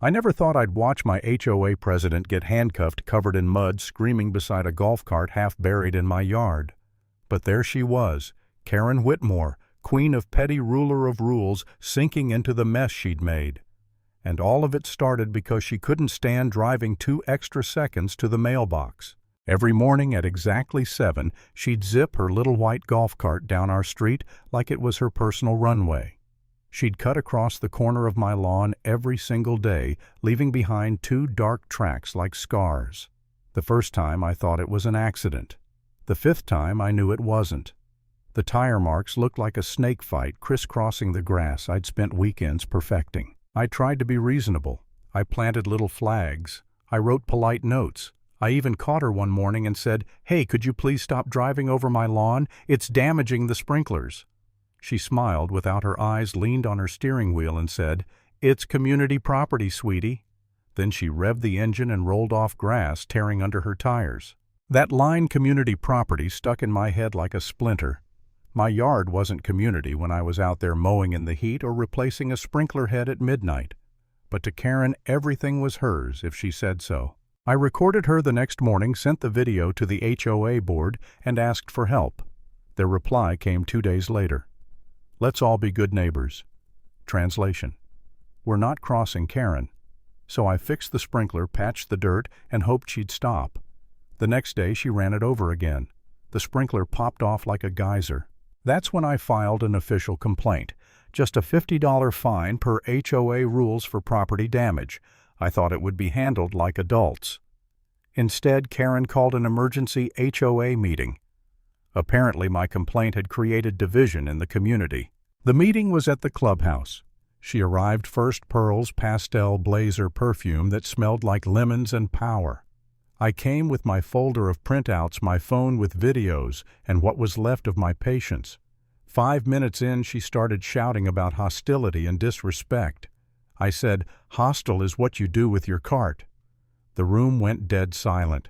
I never thought I'd watch my HOA president get handcuffed, covered in mud, screaming beside a golf cart half buried in my yard. But there she was, Karen Whitmore, queen of petty ruler of rules, sinking into the mess she'd made. And all of it started because she couldn't stand driving 2 extra seconds to the mailbox. Every morning at exactly 7, she'd zip her little white golf cart down our street like it was her personal runway. She'd cut across the corner of my lawn every single day, leaving behind 2 dark tracks like scars. The first time I thought it was an accident. The 5th time I knew it wasn't. The tire marks looked like a snake fight crisscrossing the grass I'd spent weekends perfecting. I tried to be reasonable. I planted little flags. I wrote polite notes. I even caught her one morning and said, "Hey, could you please stop driving over my lawn? It's damaging the sprinklers." She smiled without her eyes, leaned on her steering wheel and said, "It's community property, sweetie." Then she revved the engine and rolled off grass, tearing under her tires. That line, community property, stuck in my head like a splinter. My yard wasn't community when I was out there mowing in the heat or replacing a sprinkler head at midnight. But to Karen, everything was hers if she said so. I recorded her the next morning, sent the video to the HOA board, and asked for help. Their reply came 2 days later. "Let's all be good neighbors." Translation: "We're not crossing Karen." So I fixed the sprinkler, patched the dirt, and hoped she'd stop. The next day she ran it over again. The sprinkler popped off like a geyser. That's when I filed an official complaint. Just a $50 fine per HOA rules for property damage. I thought it would be handled like adults. Instead, Karen called an emergency HOA meeting. Apparently, my complaint had created division in the community. The meeting was at the clubhouse. She arrived first, Pearl's pastel blazer perfume that smelled like lemons and power. I came with my folder of printouts, my phone with videos, and what was left of my patience. 5 minutes in, she started shouting about hostility and disrespect. I said, "Hostile is what you do with your cart." The room went dead silent.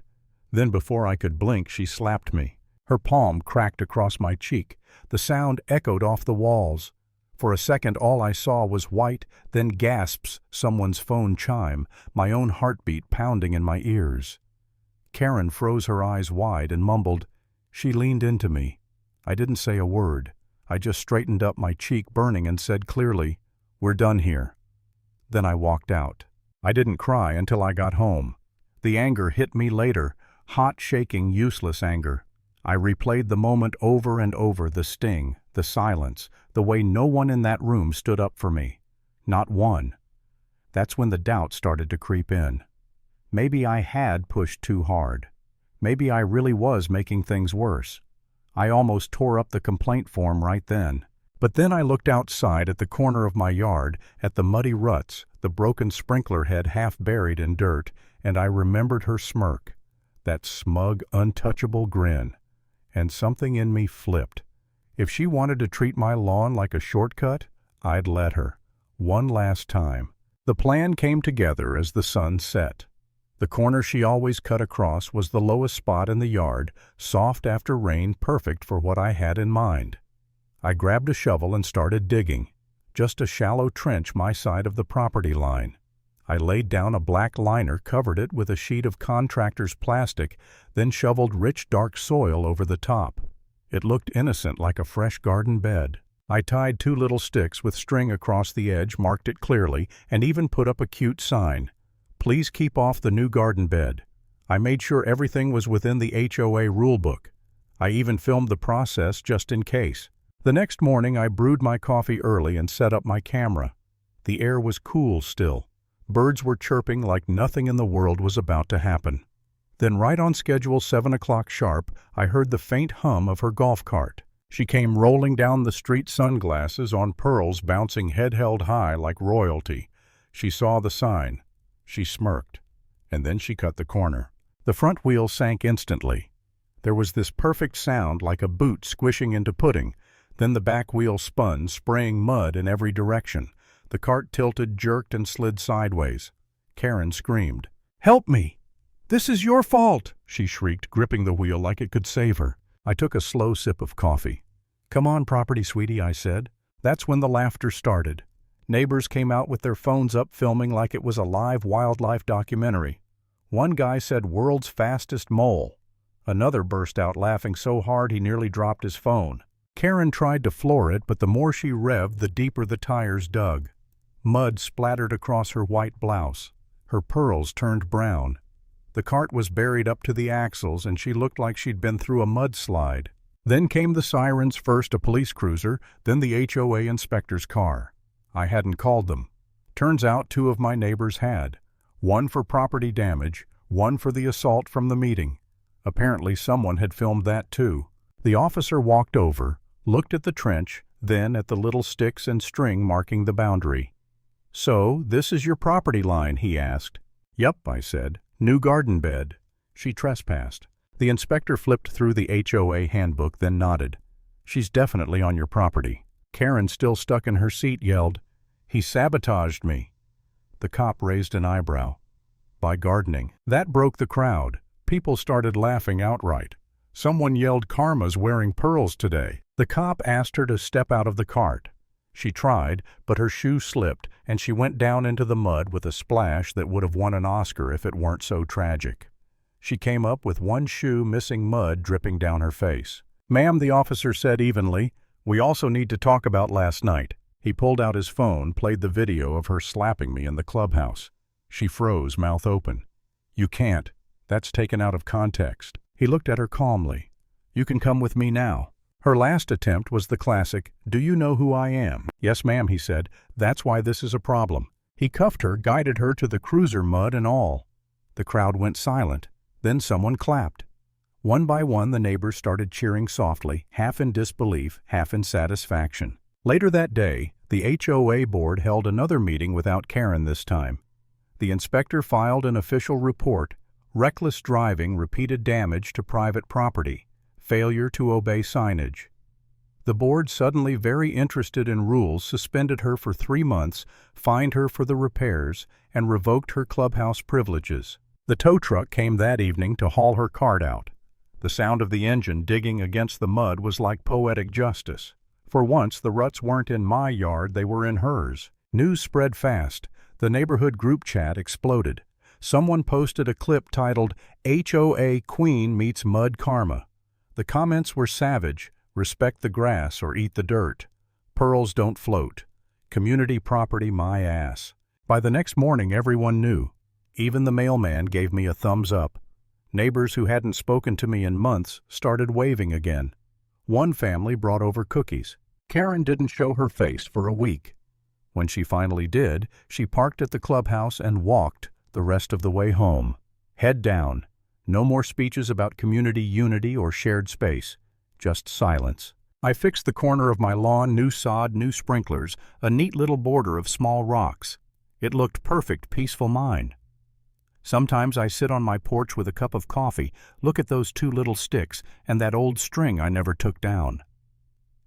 Then before I could blink, she slapped me. Her palm cracked across my cheek. The sound echoed off the walls. For a second, all I saw was white, then gasps, someone's phone chime, my own heartbeat pounding in my ears. Karen froze her eyes wide and mumbled. She leaned into me. I didn't say a word. I just straightened up, my cheek burning, and said clearly, "We're done here." Then I walked out. I didn't cry until I got home. The anger hit me later, hot, shaking, useless anger. I replayed the moment over and over, the sting, the silence, the way no one in that room stood up for me. Not one. That's when the doubt started to creep in. Maybe I had pushed too hard. Maybe I really was making things worse. I almost tore up the complaint form right then. But then I looked outside at the corner of my yard, at the muddy ruts, the broken sprinkler head half buried in dirt, and I remembered her smirk, that smug, untouchable grin. And something in me flipped. If she wanted to treat my lawn like a shortcut, I'd let her. One last time. The plan came together as the sun set. The corner she always cut across was the lowest spot in the yard, soft after rain, perfect for what I had in mind. I grabbed a shovel and started digging. Just a shallow trench my side of the property line. I laid down a black liner, covered it with a sheet of contractor's plastic, then shoveled rich dark soil over the top. It looked innocent, like a fresh garden bed. I tied 2 little sticks with string across the edge, marked it clearly, and even put up a cute sign. "Please keep off the new garden bed." I made sure everything was within the HOA rulebook. I even filmed the process just in case. The next morning I brewed my coffee early and set up my camera. The air was cool still. Birds were chirping like nothing in the world was about to happen. Then right on schedule, 7 o'clock sharp, I heard the faint hum of her golf cart. She came rolling down the street, sunglasses on, Pearls bouncing head held high like royalty. She saw the sign. She smirked. And then she cut the corner. The front wheel sank instantly. There was this perfect sound like a boot squishing into pudding. Then the back wheel spun, spraying mud in every direction. The cart tilted, jerked, and slid sideways. Karen screamed. "Help me! This is your fault!" she shrieked, gripping the wheel like it could save her. I took a slow sip of coffee. "Come on, property sweetie," I said. That's when the laughter started. Neighbors came out with their phones up filming like it was a live wildlife documentary. One guy said world's fastest mole. Another burst out laughing so hard he nearly dropped his phone. Karen tried to floor it, but the more she revved, the deeper the tires dug. Mud splattered across her white blouse. Her pearls turned brown. The cart was buried up to the axles, and she looked like she'd been through a mudslide. Then came the sirens, first a police cruiser, then the HOA inspector's car. I hadn't called them. Turns out 2 of my neighbors had. One for property damage, one for the assault from the meeting. Apparently someone had filmed that too. The officer walked over, looked at the trench, then at the little sticks and string marking the boundary. "So, this is your property line?" he asked. "Yep," I said. "New garden bed." She trespassed. The inspector flipped through the HOA handbook, then nodded. "She's definitely on your property." Karen, still stuck in her seat, yelled, "He sabotaged me." The cop raised an eyebrow. "By gardening." That broke the crowd. People started laughing outright. Someone yelled, "Karma's wearing pearls today." The cop asked her to step out of the cart. She tried, but her shoe slipped, and she went down into the mud with a splash that would have won an Oscar if it weren't so tragic. She came up with one shoe missing mud dripping down her face. "Ma'am," the officer said evenly, "we also need to talk about last night." He pulled out his phone, played the video of her slapping me in the clubhouse. She froze, mouth open. "You can't. That's taken out of context." He looked at her calmly. "You can come with me now." Her last attempt was the classic, "Do you know who I am?" "Yes, ma'am," he said. "That's why this is a problem." He cuffed her, guided her to the cruiser, mud and all. The crowd went silent. Then someone clapped. One by one the neighbors started cheering softly, half in disbelief, half in satisfaction. Later that day, the HOA board held another meeting without Karen this time. The inspector filed an official report: reckless driving, repeated damage to private property, failure to obey signage. The board, suddenly very interested in rules, suspended her for 3 months, fined her for the repairs, and revoked her clubhouse privileges. The tow truck came that evening to haul her cart out. The sound of the engine digging against the mud was like poetic justice. For once, the ruts weren't in my yard, they were in hers. News spread fast. The neighborhood group chat exploded. Someone posted a clip titled, "HOA Queen Meets Mud Karma." The comments were savage: "Respect the grass or eat the dirt." "Pearls don't float." "Community property my ass." By the next morning everyone knew. Even the mailman gave me a thumbs up. Neighbors who hadn't spoken to me in months started waving again. One family brought over cookies. Karen didn't show her face for a week. When she finally did, she parked at the clubhouse and walked the rest of the way home. Head down. No more speeches about community unity or shared space. Just silence. I fixed the corner of my lawn, new sod, new sprinklers, a neat little border of small rocks. It looked perfect, peaceful mine. Sometimes I sit on my porch with a cup of coffee, look at those 2 little sticks and that old string I never took down.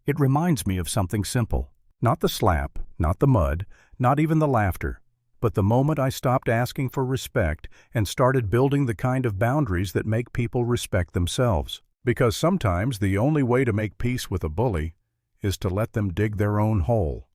It reminds me of something simple. Not the slap, not the mud, not even the laughter, but the moment I stopped asking for respect and started building the kind of boundaries that make people respect themselves. Because sometimes the only way to make peace with a bully is to let them dig their own hole.